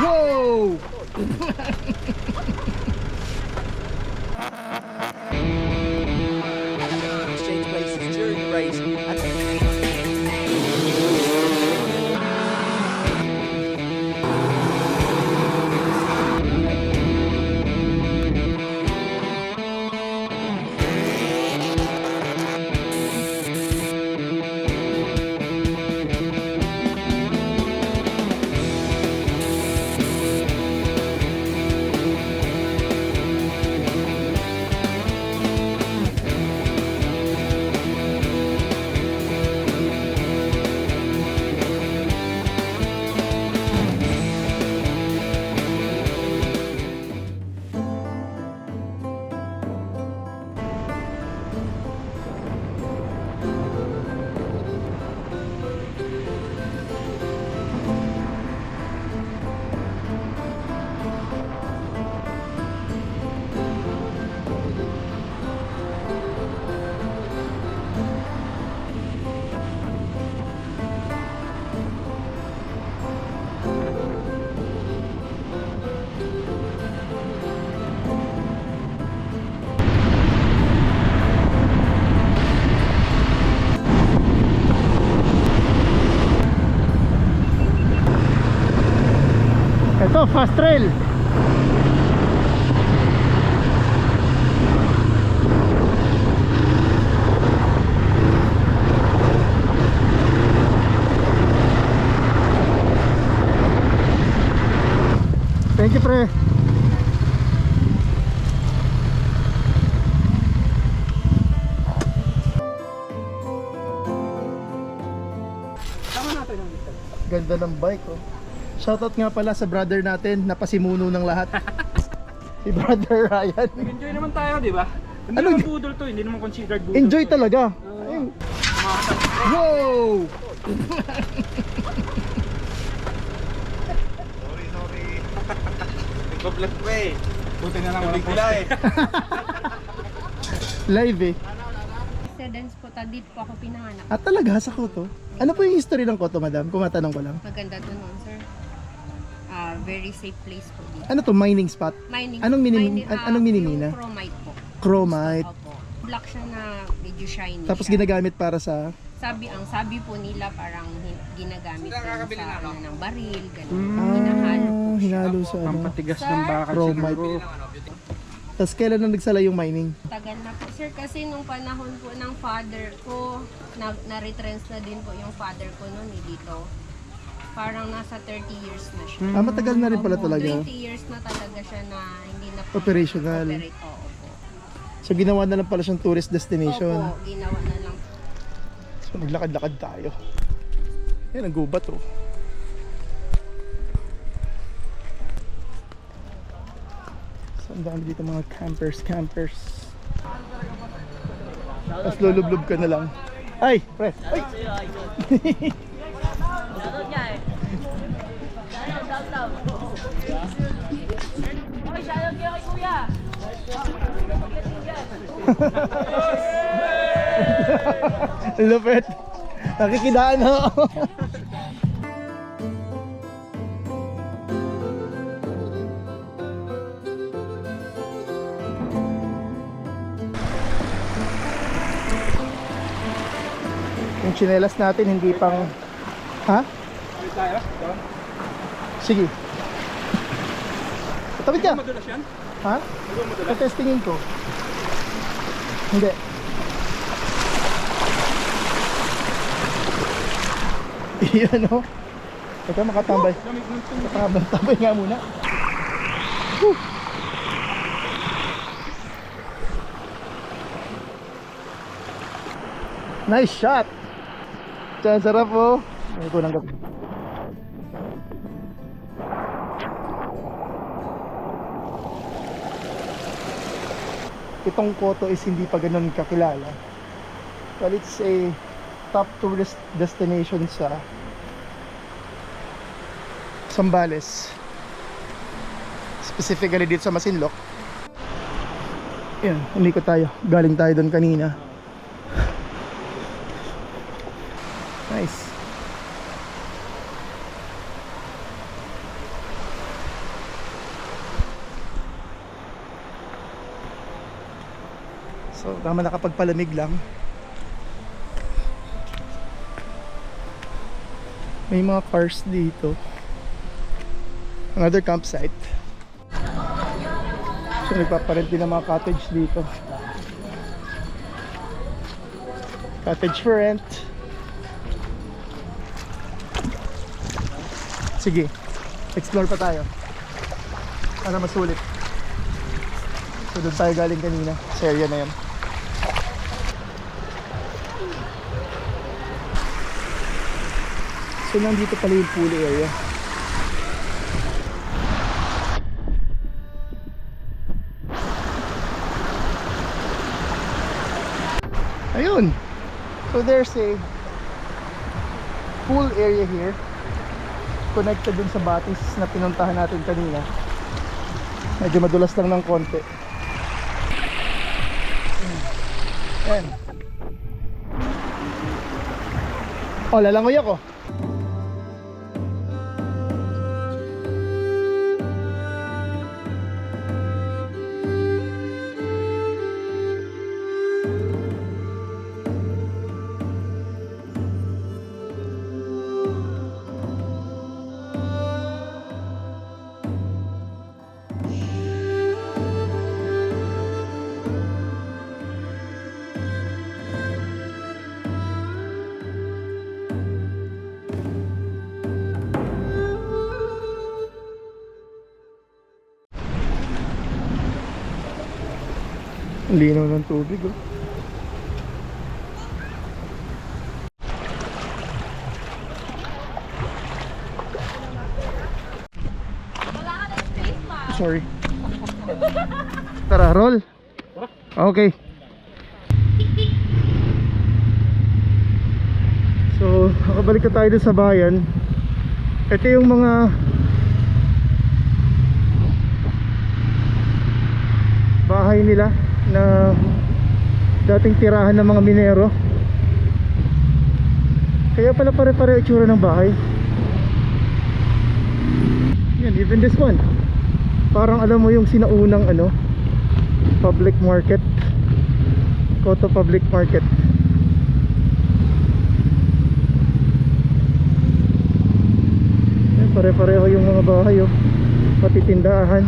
Whoa! Exchange places during the race and Ito, fast trail. Thank you, pre. Ganda ng bike, oh. Shoutout nga pala sa brother natin na pasimuno ng lahat. Si Brother Ryan. Enjoy naman tayo, di ba? Hindi Ano? naman budol to, hindi naman considered budol. Enjoy to. talaga. Ayun. Wow! Nagpa-vlog pa eh. Buti na lang walang Bigla eh. Live eh. Residence po, dito po ako pinanganak. At talaga sa Koto? Ano po yung history ng Koto, madam? Kung matanong ko lang. Maganda to noon, sir. Very safe place po dito. Ano to, mining spot? Mining. Anong anong minimina? Yung chromite po. Chromite. Opo. Black siya na medyo shiny Tapos siya. ginagamit para sa... Sabi po nila parang ginagamit din sa ano, ng baril, ganun. Ah, Hinahalo po siya. hinalo sa ano. Pampatigas Sir? ng bakal Chromite. siguro. Tapos kailan na nagsala yung mining? Tagal na po, sir. Kasi nung panahon po ng father ko, na-retrench na din po yung father ko noon dito. Parang nasa 30 years na siya. Ah, matagal na rin pala Opo, talaga. 20 years na talaga siya na hindi na po Operational. operate. Oo po. So ginawa na lang pala siyang tourist destination. Opo, ginawa na lang. So maglakad-lakad tayo. Yan ang gubat, oh. So ang dami dito mga campers. Tapos lulublob ka na lang. Ay, pre. Ay! Lupit. Nakikidaan ako. Yung tsinelas natin hindi pang... Ha? Ay tayo? Doon? Sige. Tawid ka. Madulas yan? Ha? Hindi mo madulas? Testingin ko. Hindi. Iyan, oh. Teka, makatambay. Lamig ng tubig. Tambay nga muna. Whew. Nice shot. Diyan, sarap, oh. Ay ko ng gabi. Itong Koto is hindi pa ganun kakilala. Well, it's a top tourist destination sa Zambales, specifically dito sa Masinloc. Yan, umikot tayo. Galing tayo doon kanina. Nice. So tama nakapagpalamig lang. May mga cars dito. Another campsite. So nagpaparent din ng mga cottage dito. Cottage for rent. Sige, explore pa tayo para masulit. So doon tayo galing kanina sa area na yan. So nandito pala yung pool area. Ayun. So there's a pool area here. Connected dun sa Batis na pinuntahan natin kanina. Medyo madulas lang ng konti. Ayan. Oh, lalangoy ako. Ang linaw ng tubig, oh. Sorry. Tara, roll. Okay. So, nakabalik na tayo dun sa bayan. Ito yung mga bahay nila na dating tirahan ng mga minero. Kaya pala pare-pare itsura ng bahay. Yan, even this one. Parang alam mo yung sinaunang ano, public market. Koto Public Market. Yan, pare-pareho yung mga bahay, oh. Pati tindahan.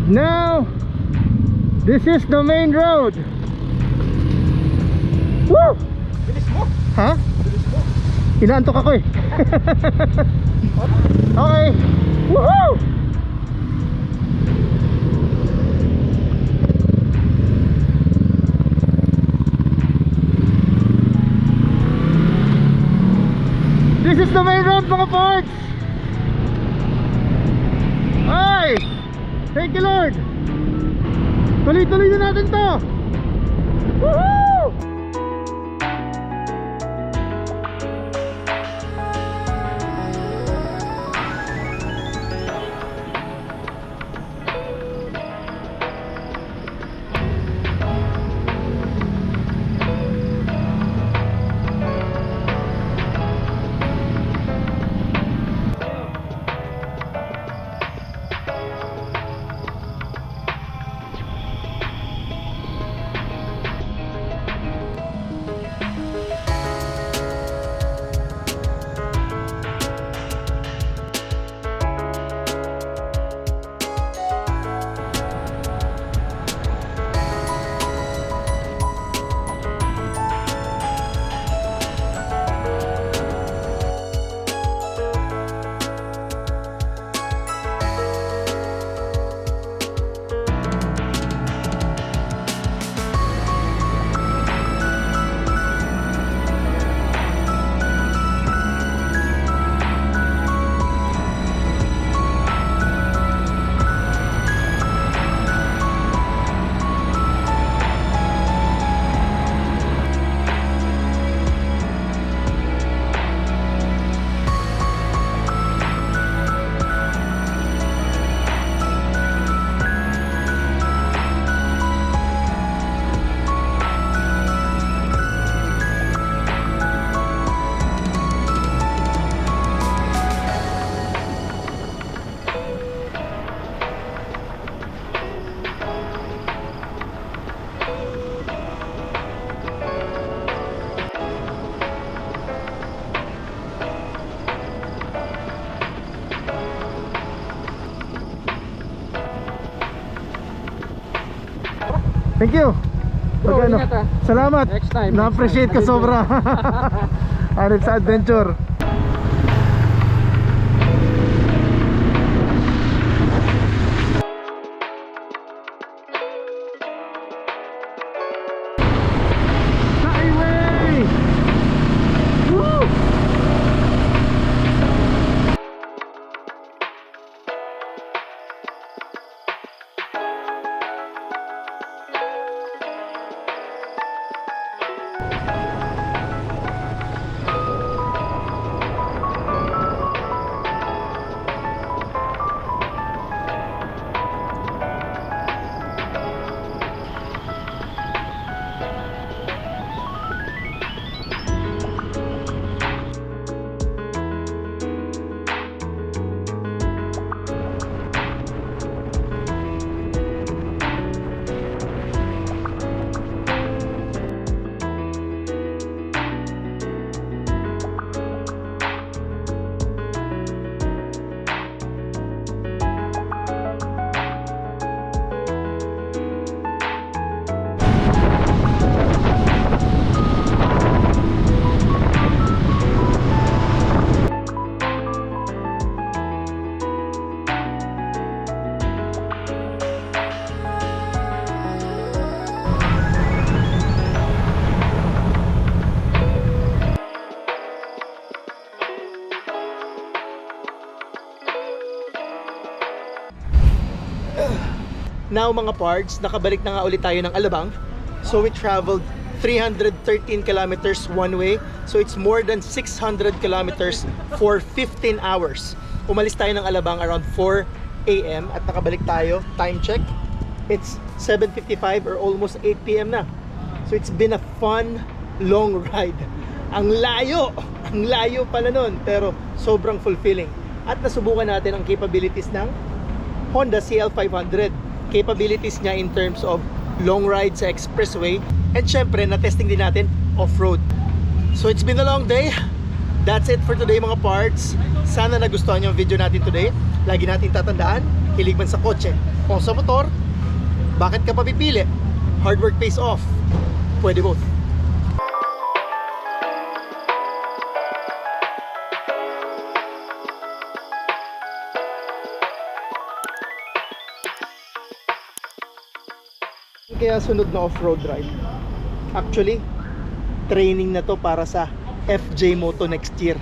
Now, this is the main road. Woo! Bilis mo! Ha? Bilis mo! Inaantok ako eh. Okay. Woohoo! This is the main road, mga parts. Ay! Thank you, Lord. Tuloy-tuloy na natin to. Woohoo! Thank you. Bro, Magkano? ingat, ah. Salamat. Next time, Na-appreciate next ka time. sobra. Hanip sa adventure. Highway! Woo! Now mga parts, nakabalik na nga ulit tayo ng Alabang. So we traveled 313 kilometers one way. So it's more than 600 kilometers for 15 hours. Umalis tayo ng Alabang around 4 AM at nakabalik tayo. Time check, it's 7:55 or almost 8 PM na. So it's been a fun, long ride. Ang layo pala nun, pero sobrang fulfilling. At nasubukan natin ang capabilities ng Honda CL500. Capabilities niya in terms of long ride sa expressway, and syempre na-testing din natin off-road. So it's been a long day. That's it for today mga parts. Sana nagustuhan niyo ang video natin today. Lagi natin tatandaan, hilig man sa kotse o sa motor, bakit ka pa pipili? Hard work pays off. Pwede both. Kaya sunod na off-road ride. Actually, training na to para sa FJ Moto next year.